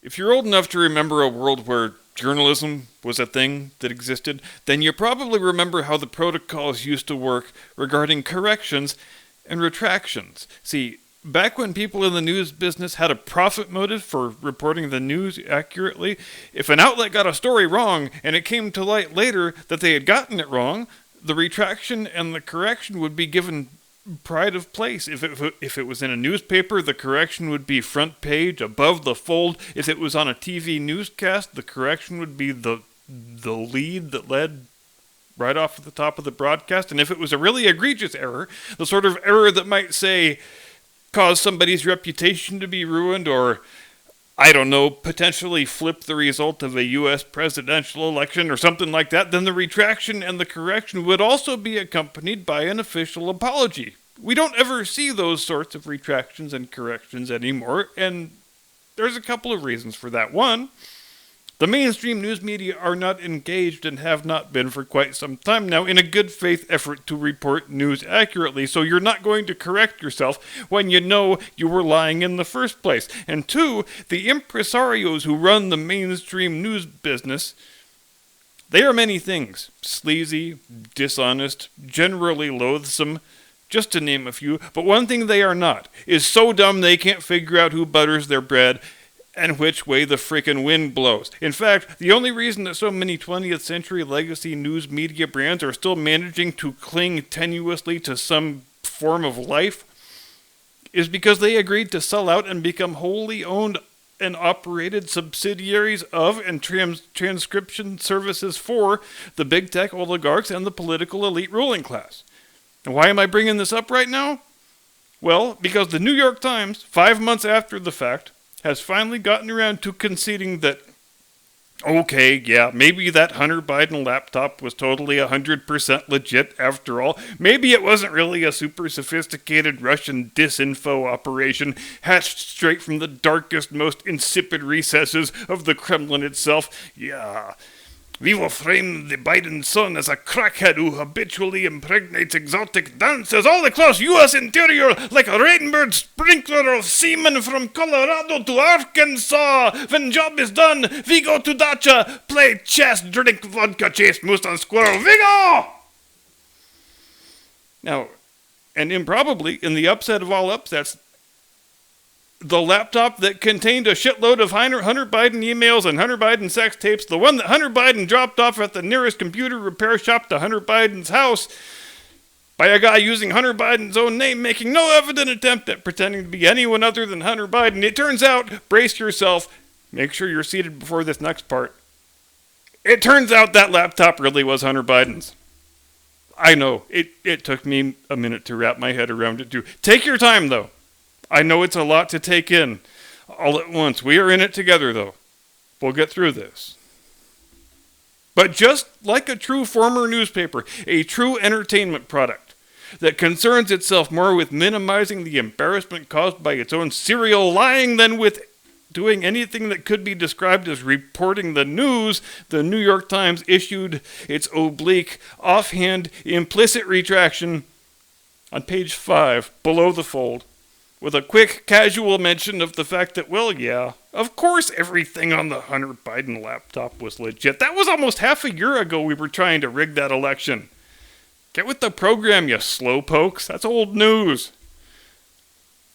If you're old enough to remember a world where journalism was a thing that existed, then you probably remember how the protocols used to work regarding corrections and retractions. See, back when people in the news business had a profit motive for reporting the news accurately, if an outlet got a story wrong and it came to light later that they had gotten it wrong, the retraction and the correction would be given pride of place. If it was in a newspaper, the correction would be front page, above the fold. If it was on a TV newscast, the correction would be the lead that led right off at the top of the broadcast. And if it was a really egregious error, the sort of error that might, say, cause somebody's reputation to be ruined, or, I don't know, potentially flip the result of a U.S. presidential election or something like that, then the retraction and the correction would also be accompanied by an official apology. We don't ever see those sorts of retractions and corrections anymore, and there's a couple of reasons for that. One, the mainstream news media are not engaged and have not been for quite some time now in a good faith effort to report news accurately, so you're not going to correct yourself when you know you were lying in the first place. And two, the impresarios who run the mainstream news business, they are many things. Sleazy, dishonest, generally loathsome, just to name a few, but one thing they are not is so dumb they can't figure out who butters their bread and which way the frickin' wind blows. In fact, the only reason that so many 20th century legacy news media brands are still managing to cling tenuously to some form of life is because they agreed to sell out and become wholly owned and operated subsidiaries of and transcription services for the big tech oligarchs and the political elite ruling class. And why am I bringing this up right now? Well, because the New York Times, 5 months after the fact, has finally gotten around to conceding that, okay, yeah, maybe that Hunter Biden laptop was totally 100% legit after all. Maybe it wasn't really a super sophisticated Russian disinfo operation hatched straight from the darkest, most insipid recesses of the Kremlin itself. Yeah, we will frame the Biden son as a crackhead who habitually impregnates exotic dances all across U.S. interior like a rainbird sprinkler of semen from Colorado to Arkansas. When job is done, we go to dacha, play chess, drink vodka, chase moose and squirrel. We go! Now, and improbably, in the upset of all upsets, the laptop that contained a shitload of Hunter Biden emails and Hunter Biden sex tapes, the one that Hunter Biden dropped off at the nearest computer repair shop to Hunter Biden's house by a guy using Hunter Biden's own name, making no evident attempt at pretending to be anyone other than Hunter Biden. It turns out, brace yourself, make sure you're seated before this next part. It turns out that laptop really was Hunter Biden's. I know, it took me a minute to wrap my head around it too. Take your time though. I know it's a lot to take in all at once. We are in it together, though. We'll get through this. But just like a true former newspaper, a true entertainment product that concerns itself more with minimizing the embarrassment caused by its own serial lying than with doing anything that could be described as reporting the news, the New York Times issued its oblique, offhand, implicit retraction on page 5, below the fold, with a quick, casual mention of the fact that, well, yeah, of course everything on the Hunter Biden laptop was legit. That was almost half a year ago we were trying to rig that election. Get with the program, you slowpokes. That's old news.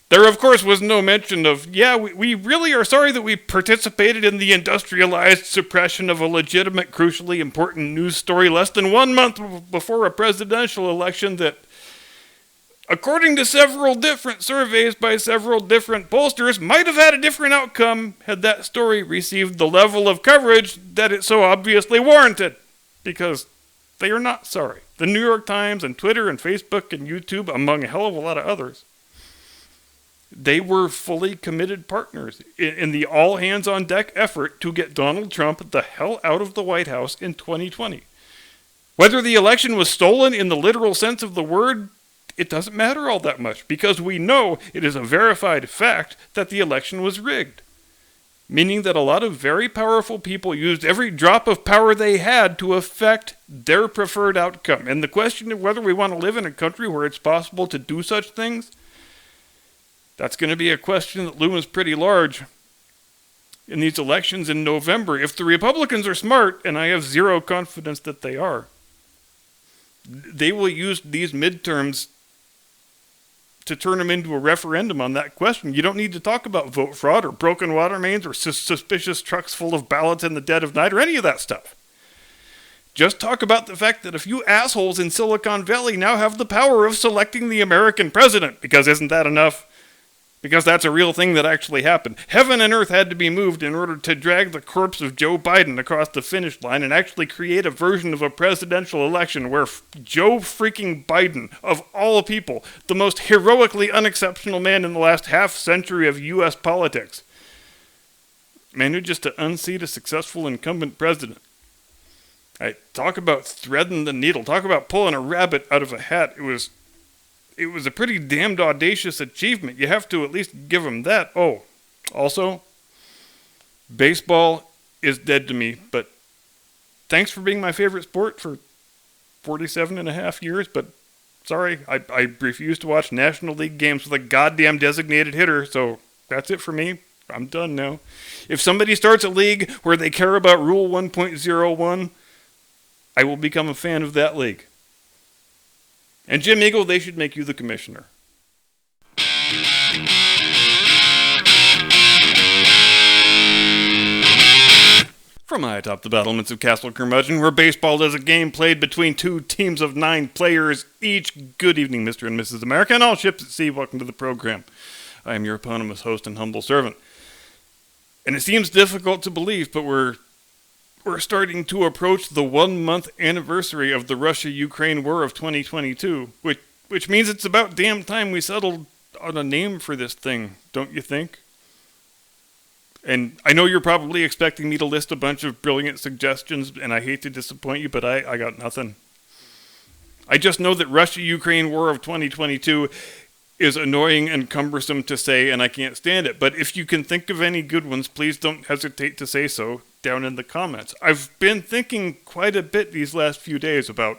There, of course, was no mention of, yeah, we really are sorry that we participated in the industrialized suppression of a legitimate, crucially important news story less than 1 month before a presidential election that, according to several different surveys by several different pollsters, might have had a different outcome had that story received the level of coverage that it so obviously warranted. Because they are not sorry. The New York Times and Twitter and Facebook and YouTube, among a hell of a lot of others, they were fully committed partners in the all-hands-on-deck effort to get Donald Trump the hell out of the White House in 2020. Whether the election was stolen in the literal sense of the word, it doesn't matter all that much, because we know it is a verified fact that the election was rigged. Meaning that a lot of very powerful people used every drop of power they had to affect their preferred outcome. And the question of whether we want to live in a country where it's possible to do such things, that's going to be a question that looms pretty large in these elections in November. If the Republicans are smart, and I have zero confidence that they are, they will use these midterms to turn them into a referendum on that question. You don't need to talk about vote fraud or broken water mains or suspicious trucks full of ballots in the dead of night or any of that stuff. Just talk about the fact that a few assholes in Silicon Valley now have the power of selecting the American president, because isn't that enough? Because that's a real thing that actually happened. Heaven and earth had to be moved in order to drag the corpse of Joe Biden across the finish line and actually create a version of a presidential election where Joe freaking Biden, of all people, the most heroically unexceptional man in the last half century of U.S. politics, manages to unseat a successful incumbent president. Talk about threading the needle. Talk about pulling a rabbit out of a hat. It was a pretty damned audacious achievement. You have to at least give him that. Oh, also, baseball is dead to me, but thanks for being my favorite sport for 47 and a half years, but sorry, I refuse to watch National League games with a goddamn designated hitter, so that's it for me. I'm done now. If somebody starts a league where they care about Rule 1.01, I will become a fan of that league. And Jim Eagle, they should make you the commissioner. From high atop the battlements of Castle Curmudgeon, where baseball is a game played between two teams of 9 players each. Good evening, Mr. and Mrs. America, and all ships at sea. Welcome to the program. I am your eponymous host and humble servant. And it seems difficult to believe, but we're starting to approach the 1-month anniversary of the Russia-Ukraine war of 2022, which means it's about damn time we settled on a name for this thing, don't you think? And I know you're probably expecting me to list a bunch of brilliant suggestions, and I hate to disappoint you, but I got nothing. I just know that Russia-Ukraine war of 2022 is annoying and cumbersome to say, and I can't stand it. But if you can think of any good ones, please don't hesitate to say so down in the comments. I've been thinking quite a bit these last few days about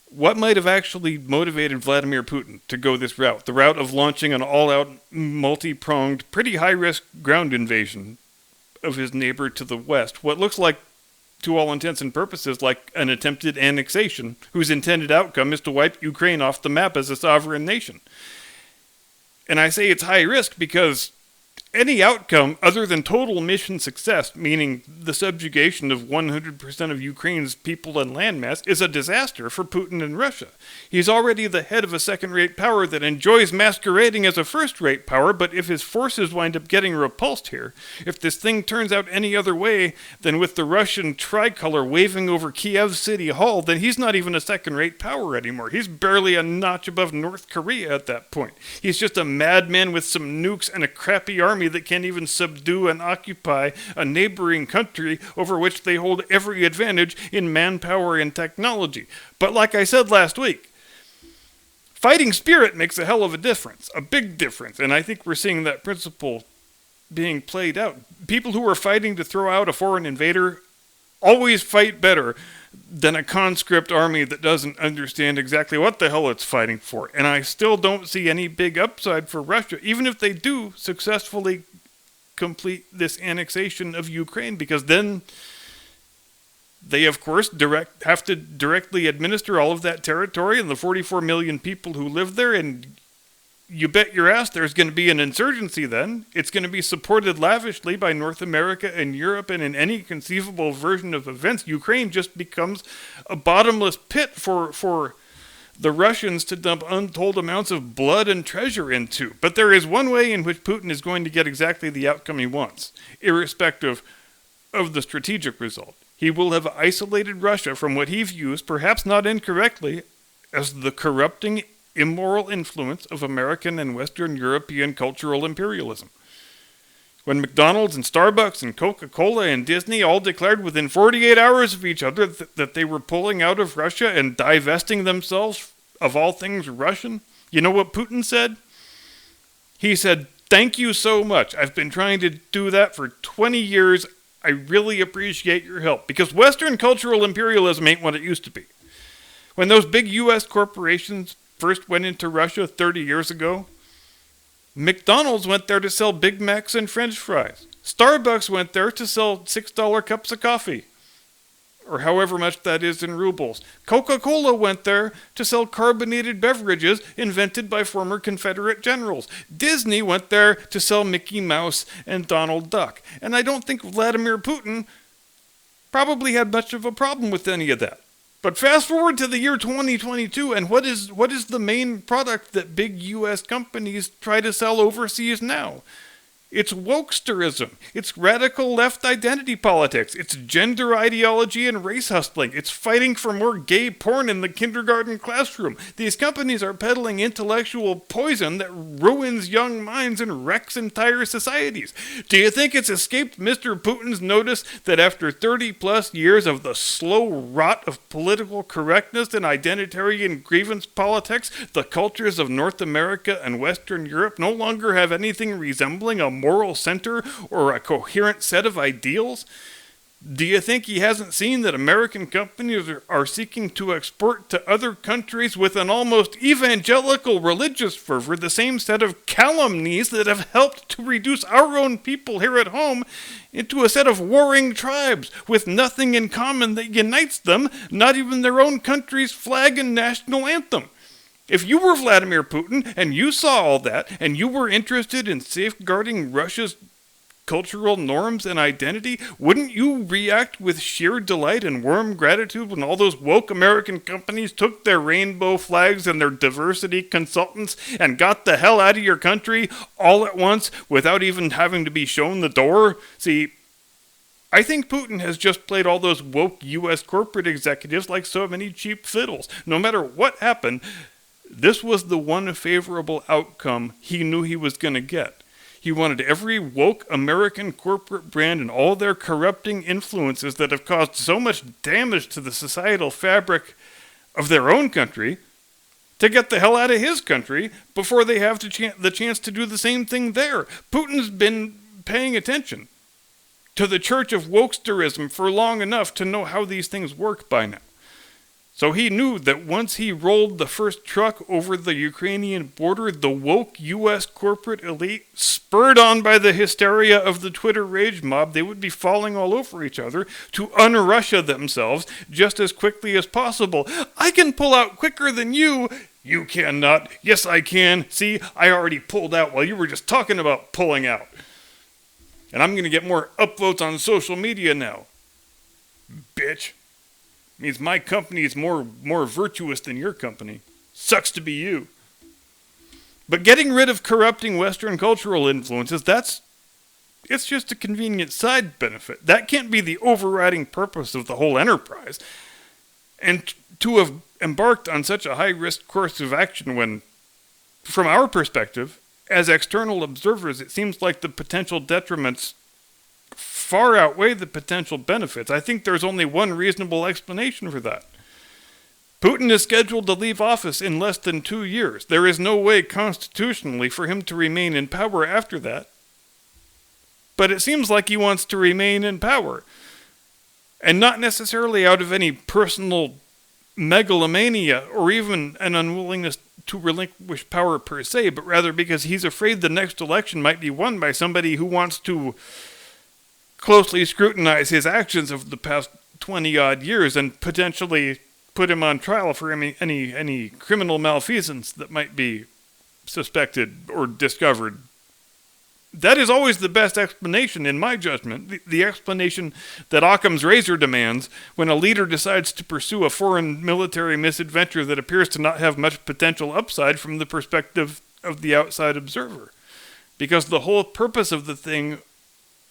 what might have actually motivated Vladimir Putin to go this route, the route of launching an all-out, multi-pronged, pretty high-risk ground invasion of his neighbor to the west. What looks like, to all intents and purposes, like an attempted annexation, whose intended outcome is to wipe Ukraine off the map as a sovereign nation. And I say it's high risk because any outcome other than total mission success, meaning the subjugation of 100% of Ukraine's people and landmass, is a disaster for Putin and Russia. He's already the head of a second-rate power that enjoys masquerading as a first-rate power, but if his forces wind up getting repulsed here, if this thing turns out any other way than with the Russian tricolor waving over Kiev City Hall, then he's not even a second-rate power anymore. He's barely a notch above North Korea at that point. He's just a madman with some nukes and a crappy army that can't even subdue and occupy a neighboring country over which they hold every advantage in manpower and technology. But like I said last week, fighting spirit makes a hell of a difference, a big difference, and I think we're seeing that principle being played out. People who are fighting to throw out a foreign invader always fight better than a conscript army that doesn't understand exactly what the hell it's fighting for. And I still don't see any big upside for Russia, even if they do successfully complete this annexation of Ukraine, because then they, of course, have to directly administer all of that territory and the 44 million people who live there, and you bet your ass there's going to be an insurgency then. It's going to be supported lavishly by North America and Europe, and in any conceivable version of events, Ukraine just becomes a bottomless pit for the Russians to dump untold amounts of blood and treasure into. But there is one way in which Putin is going to get exactly the outcome he wants, irrespective of the strategic result. He will have isolated Russia from what he views, perhaps not incorrectly, as the corrupting, immoral influence of American and Western European cultural imperialism. When McDonald's and Starbucks and Coca-Cola and Disney all declared within 48 hours of each other that they were pulling out of Russia and divesting themselves of all things Russian, you know what Putin said? He said, "Thank you so much. I've been trying to do that for 20 years. I really appreciate your help." Because Western cultural imperialism ain't what it used to be. When those big U.S. corporations first went into Russia 30 years ago, McDonald's went there to sell Big Macs and French fries. Starbucks went there to sell $6 cups of coffee, or however much that is in rubles. Coca-Cola went there to sell carbonated beverages invented by former Confederate generals. Disney went there to sell Mickey Mouse and Donald Duck. And I don't think Vladimir Putin probably had much of a problem with any of that. But fast forward to the year 2022, and what is the main product that big U.S. companies try to sell overseas now? It's wokesterism. It's radical left identity politics. It's gender ideology and race hustling. It's fighting for more gay porn in the kindergarten classroom. These companies are peddling intellectual poison that ruins young minds and wrecks entire societies. Do you think it's escaped Mr. Putin's notice that after 30 plus years of the slow rot of political correctness and identitarian grievance politics, the cultures of North America and Western Europe no longer have anything resembling a moral center or a coherent set of ideals? Do you think he hasn't seen that American companies are seeking to export to other countries with an almost evangelical religious fervor the same set of calumnies that have helped to reduce our own people here at home into a set of warring tribes with nothing in common that unites them, not even their own country's flag and national anthem? If you were Vladimir Putin and you saw all that and you were interested in safeguarding Russia's cultural norms and identity, wouldn't you react with sheer delight and warm gratitude when all those woke American companies took their rainbow flags and their diversity consultants and got the hell out of your country all at once without even having to be shown the door? See, I think Putin has just played all those woke U.S. corporate executives like so many cheap fiddles. No matter what happened, this was the one favorable outcome he knew he was going to get. He wanted every woke American corporate brand and all their corrupting influences that have caused so much damage to the societal fabric of their own country to get the hell out of his country before they have the chance to do the same thing there. Putin's been paying attention to the church of wokesterism for long enough to know how these things work by now. So he knew that once he rolled the first truck over the Ukrainian border, the woke U.S. corporate elite, spurred on by the hysteria of the Twitter rage mob, they would be falling all over each other to un-Russia themselves just as quickly as possible. I can pull out quicker than you. You cannot. Yes, I can. See, I already pulled out while you were just talking about pulling out. And I'm going to get more upvotes on social media now. Bitch. Means my company is more virtuous than your company. Sucks to be you. But getting rid of corrupting Western cultural influences, it's just a convenient side benefit. That can't be the overriding purpose of the whole enterprise. And to have embarked on such a high-risk course of action when, from our perspective, as external observers, it seems like the potential detriments far outweigh the potential benefits. I think there's only one reasonable explanation for that. Putin is scheduled to leave office in less than 2 years. There is no way constitutionally for him to remain in power after that. But it seems like he wants to remain in power. And not necessarily out of any personal megalomania or even an unwillingness to relinquish power per se, but rather because he's afraid the next election might be won by somebody who wants to closely scrutinize his actions of the past 20-odd years and potentially put him on trial for any criminal malfeasance that might be suspected or discovered. That is always the best explanation, in my judgment, the explanation that Occam's razor demands when a leader decides to pursue a foreign military misadventure that appears to not have much potential upside from the perspective of the outside observer. Because the whole purpose of the thing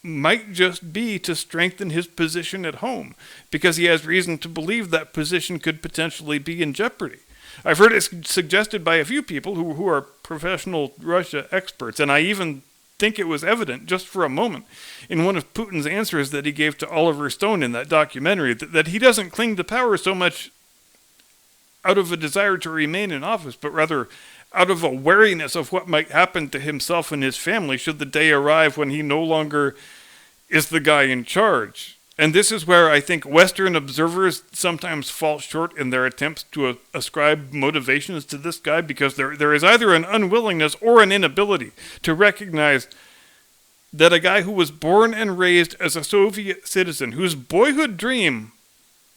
might just be to strengthen his position at home, because he has reason to believe that position could potentially be in jeopardy. I've heard it suggested by a few people who are professional Russia experts, and I even think it was evident, just for a moment, in one of Putin's answers that he gave to Oliver Stone in that documentary, that he doesn't cling to power so much out of a desire to remain in office, but rather out of a wariness of what might happen to himself and his family should the day arrive when he no longer is the guy in charge. And this is where I think Western observers sometimes fall short in their attempts to ascribe motivations to this guy, because there is either an unwillingness or an inability to recognize that a guy who was born and raised as a Soviet citizen, whose boyhood dream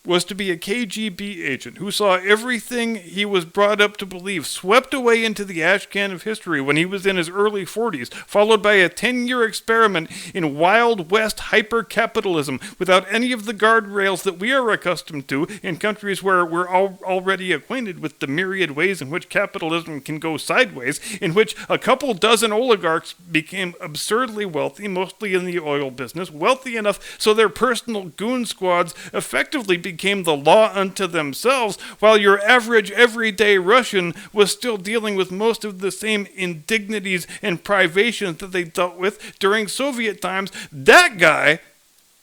was to be a KGB agent, who saw everything he was brought up to believe swept away into the ash can of history when he was in his early 40s, followed by a 10-year experiment in Wild West hyper-capitalism without any of the guardrails that we are accustomed to in countries where we're already acquainted with the myriad ways in which capitalism can go sideways, in which a couple dozen oligarchs became absurdly wealthy, mostly in the oil business, wealthy enough so their personal goon squads effectively became the law unto themselves, while your average everyday Russian was still dealing with most of the same indignities and privations that they dealt with during Soviet times. That guy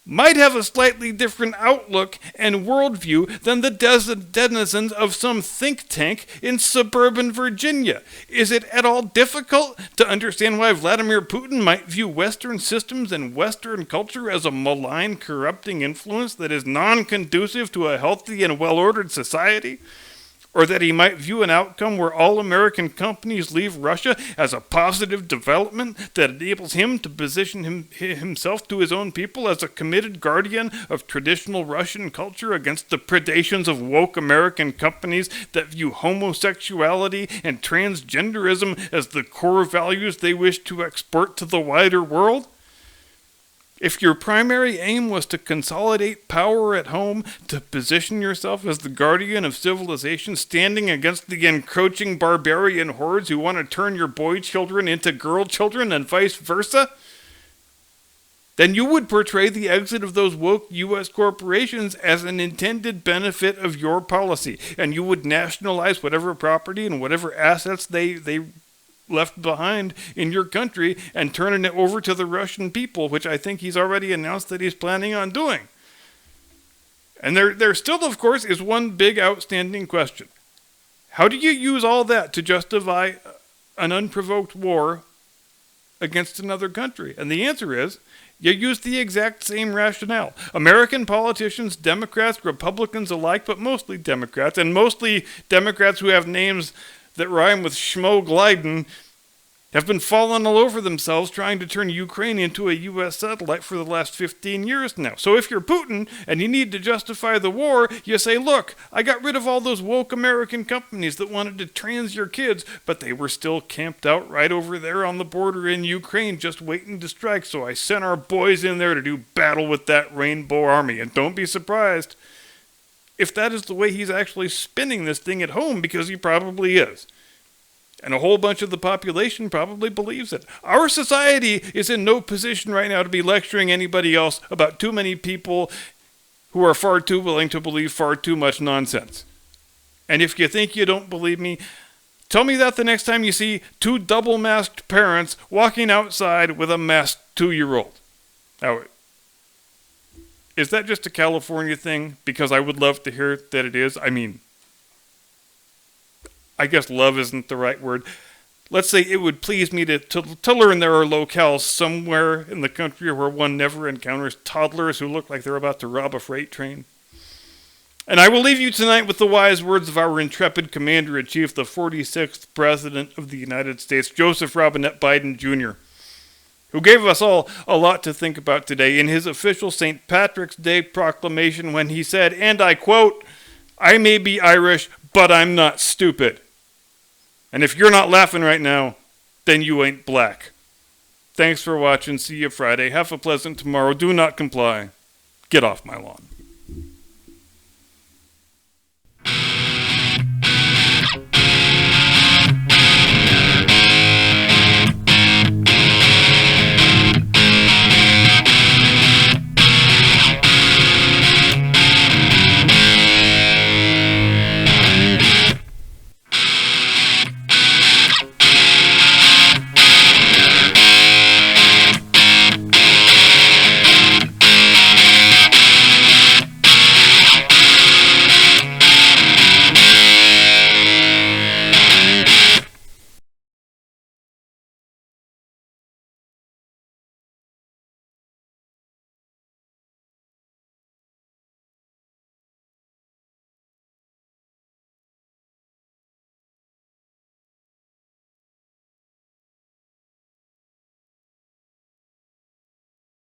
might have a slightly different outlook and worldview than the denizens of some think tank in suburban Virginia. Is it at all difficult to understand why Vladimir Putin might view Western systems and Western culture as a malign, corrupting influence that is non-conducive to a healthy and well-ordered society? Or that he might view an outcome where all American companies leave Russia as a positive development that enables him to position himself to his own people as a committed guardian of traditional Russian culture against the predations of woke American companies that view homosexuality and transgenderism as the core values they wish to export to the wider world? If your primary aim was to consolidate power at home, to position yourself as the guardian of civilization, standing against the encroaching barbarian hordes who want to turn your boy children into girl children and vice versa, then you would portray the exit of those woke U.S. corporations as an intended benefit of your policy, and you would nationalize whatever property and whatever assets they left behind in your country and turning it over to the Russian people, which I think he's already announced that he's planning on doing. And there still, of course, is one big outstanding question. How do you use all that to justify an unprovoked war against another country? And the answer is, you use the exact same rationale. American politicians, Democrats, Republicans alike, but mostly Democrats, and mostly Democrats who have names that rhyme with Schmo Gliden, have been falling all over themselves trying to turn Ukraine into a U.S. satellite for the last 15 years now. So if you're Putin and you need to justify the war, you say, look, I got rid of all those woke American companies that wanted to trans your kids, but they were still camped out right over there on the border in Ukraine just waiting to strike, so I sent our boys in there to do battle with that Rainbow Army. And don't be surprised if that is the way he's actually spinning this thing at home, because he probably is. And a whole bunch of the population probably believes it. Our society is in no position right now to be lecturing anybody else about too many people who are far too willing to believe far too much nonsense. And if you think you don't believe me, tell me that the next time you see two double-masked parents walking outside with a masked 2-year-old. Now, is that just a California thing? Because I would love to hear that it is. I mean, I guess love isn't the right word. Let's say it would please me to learn there are locales somewhere in the country where one never encounters toddlers who look like they're about to rob a freight train. And I will leave you tonight with the wise words of our intrepid Commander-in-Chief, the 46th President of the United States, Joseph Robinette Biden Jr., who gave us all a lot to think about today in his official St. Patrick's Day proclamation when he said, and I quote, "I may be Irish, but I'm not stupid. And if you're not laughing right now, then you ain't black." Thanks for watching. See you Friday. Have a pleasant tomorrow. Do not comply. Get off my lawn.